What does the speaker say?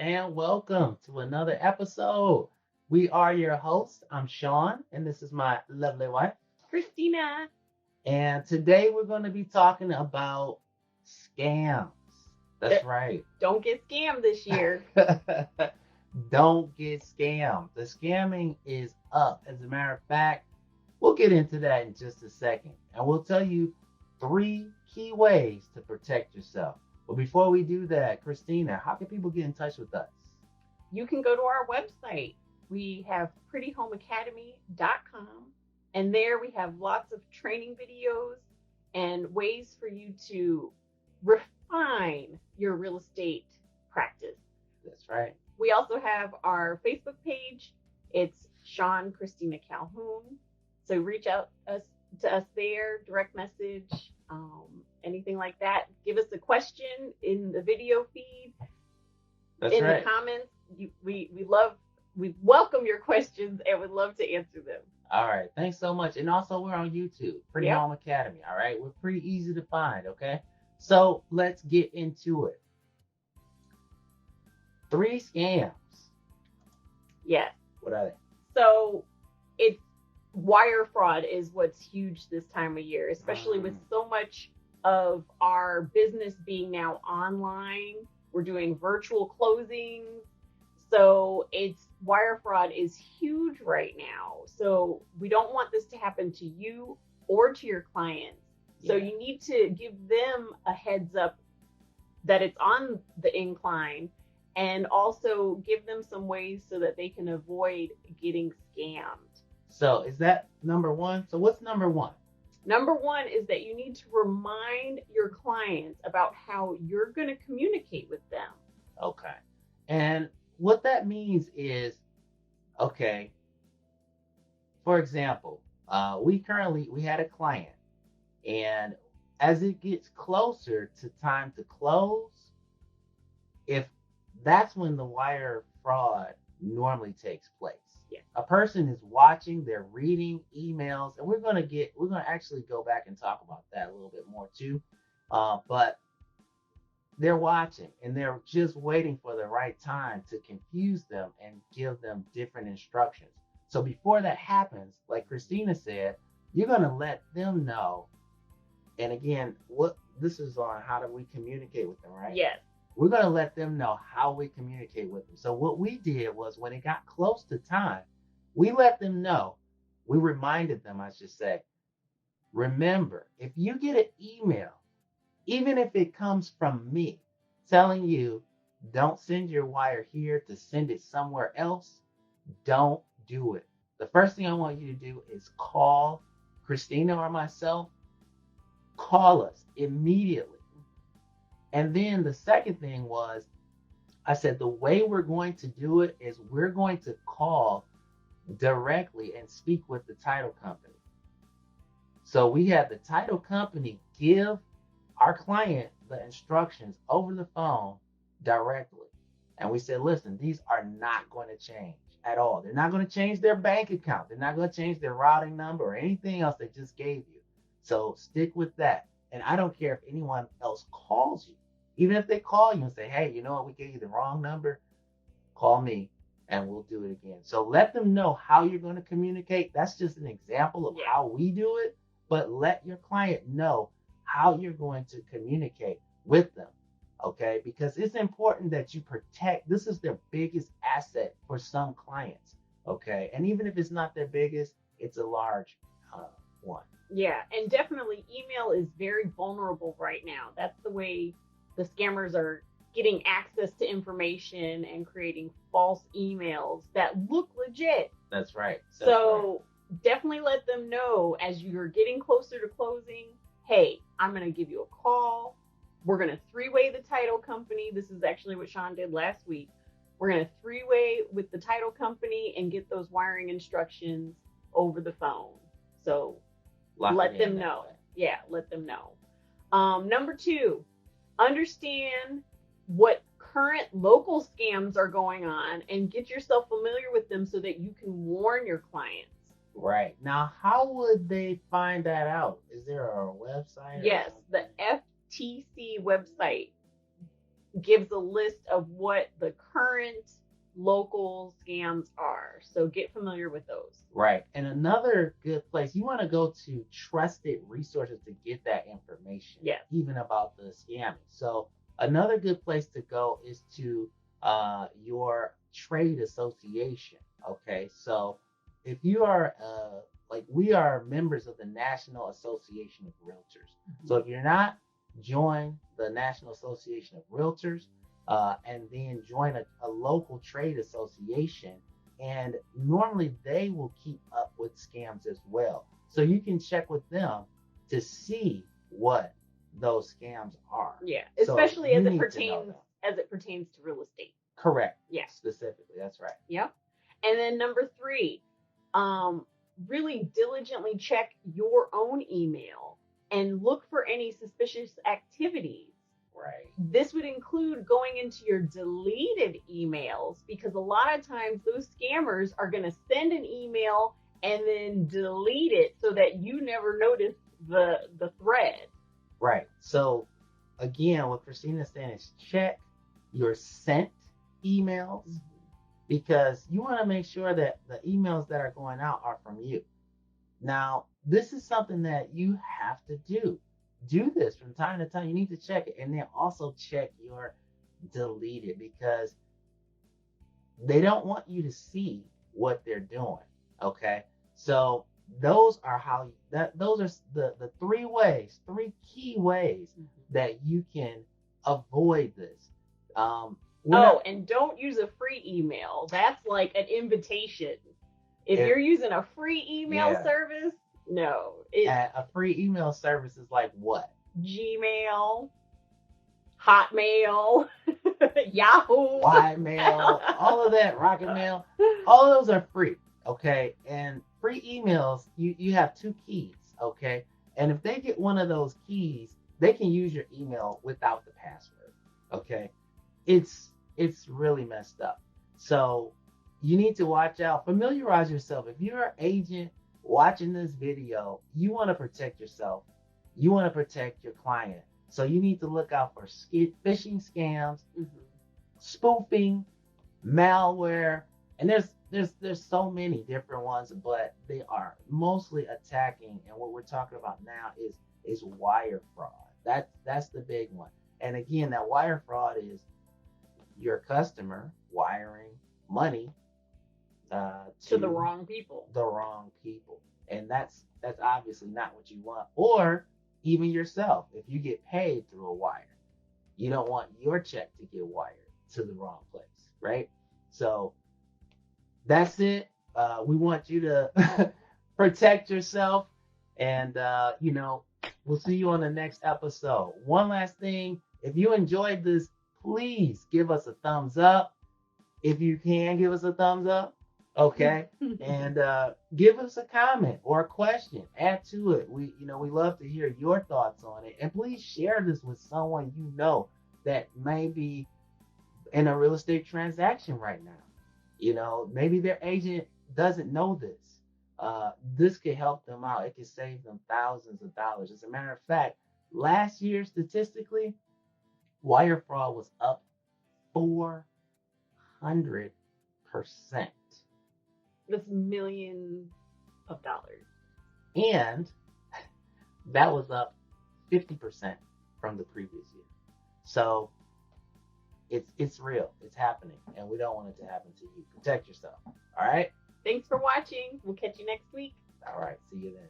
and welcome to another episode. We are your hosts. I'm Sean, and this is my lovely wife. Christina. And today we're going to be talking about scams. That's Th- right. Don't get scammed this year. Don't get scammed. The scamming is up. As a matter of fact, we'll get into that in just a second. And we'll tell you three key ways to protect yourself. But before we do that, Christina, how can people get in touch with us? You can go to our website. We have prettyhomeacademy.com, and there we have lots of training videos and ways for you to refine your real estate practice. That's right. We also have our Facebook page. It's Sean Christina Calhoun. So reach out to us there, direct message, anything like that. Give us a question in the video feed, That's in right. the comments. We welcome your questions and would love to answer them. All right. Thanks so much. And also, we're on YouTube, Pretty Yep. Home Academy. All right. We're pretty easy to find. Okay. So let's get into it. Three scams. Yes. What are they? So it's wire fraud is what's huge this time of year, especially with so much of our business being now online. We're doing virtual closings. So it's wire fraud is huge right now. So we don't want this to happen to you or to your clients. So Yeah. you need to give them a heads up that it's on the incline, and also give them some ways so that they can avoid getting scammed. So is that number one? So what's number one? Number one is that you need to remind your clients about how you're going to communicate with them. Okay. And what that means is, okay, for example, we had a client, and as it gets closer to time to close, if that's when the wire fraud normally takes place. Yeah. A person is watching, they're reading emails, and we're gonna actually go back and talk about that a little bit more too. But they're watching and they're just waiting for the right time to confuse them and give them different instructions. So before that happens, like Christina said, you're gonna let them know. And again, what this is on how do we communicate with them, right? Yes. We're going to let them know how we communicate with them. So what we did was when it got close to time, we let them know. We reminded them, I should say, remember, if you get an email, even if it comes from me telling you, don't send your wire here to send it somewhere else, don't do it. The first thing I want you to do is call Christina or myself. Call us immediately. And then the second thing was, I said, the way we're going to do it is we're going to call directly and speak with the title company. So we had the title company give our client the instructions over the phone directly. And we said, listen, these are not going to change at all. They're not going to change their bank account. They're not going to change their routing number or anything else they just gave you. So stick with that. And I don't care if anyone else calls you. Even if they call you and say, hey, you know what, we gave you the wrong number, call me and we'll do it again. So let them know how you're going to communicate. That's just an example of how we do it, but let your client know how you're going to communicate with them, okay? Because it's important that you protect. This is their biggest asset for some clients, okay? And even if it's not their biggest, it's a large one. Yeah, and definitely email is very vulnerable right now. That's the way the scammers are getting access to information and creating false emails that look legit. That's right. So definitely let them know as you're getting closer to closing, hey, I'm going to give you a call. We're going to three-way the title company. This is actually what Sean did last week. We're going to three-way with the title company and get those wiring instructions over the phone. So let them know. Yeah, let them know. Number two, understand what current local scams are going on and get yourself familiar with them so that you can warn your clients. Right. Now, how would they find that out? Is there a website? Yes, the FTC website. gives a list of what the current local scams are. So get familiar with those. Right. And another good place, you want to go to trusted resources to get that information, Yeah. even about the scamming. So another good place to go is to your trade association. Okay. So if you are like we are members of the National Association of Realtors. So if you're not, join the National Association of Realtors and then join a local trade association, and normally they will keep up with scams as well. So you can check with them to see what those scams are. Yeah, So especially you as it need to know pertains them. as it pertains to real estate. Correct. Yeah. Specifically, that's right. Yep. And then number 3, really diligently check your own email and look for any suspicious activities. Right. This would include going into your deleted emails, because a lot of times those scammers are going to send an email and then delete it so that you never notice the thread. Right. So again, what Christina's saying is check your sent emails, because you want to make sure that the emails that are going out are from you. Now, this is something that you have to do. Do this from time to time. You need to check it. And then also check your deleted, because they don't want you to see what they're doing. Okay. So those are how those are the 3 key ways that you can avoid this. And don't use a free email. That's like an invitation. If you're using a free email service, no. A free email service is like what? Gmail, Hotmail, Yahoo, Ymail, all of that, Rocket Mail, all of those are free. Okay. And free emails, you have 2 keys. Okay. And if they get one of those keys, they can use your email without the password. Okay. It's really messed up. So you need to watch out. Familiarize yourself. If you're an agent watching this video, you want to protect yourself. You want to protect your client. So you need to look out for phishing scams, spoofing, malware, and there's so many different ones, but they are mostly attacking. And what we're talking about now is wire fraud. That's the big one. And again, that wire fraud is your customer wiring money to the wrong people. And that's obviously not what you want. Or even yourself, if you get paid through a wire, you don't want your check to get wired to the wrong place, right? So that's it. We want you to protect yourself, and we'll see you on the next episode. One last thing, if you enjoyed this, please give us a thumbs up. If you can, give us a thumbs up. Okay. And give us a comment or a question. Add to it. We love to hear your thoughts on it. And please share this with someone you know that may be in a real estate transaction right now. Maybe their agent doesn't know this. This could help them out. It could save them thousands of dollars. As a matter of fact, last year, statistically, wire fraud was up 400%. That's millions of dollars. And that was up 50% from the previous year. So it's real. It's happening. And we don't want it to happen to you. Protect yourself. All right? Thanks for watching. We'll catch you next week. All right. See you then.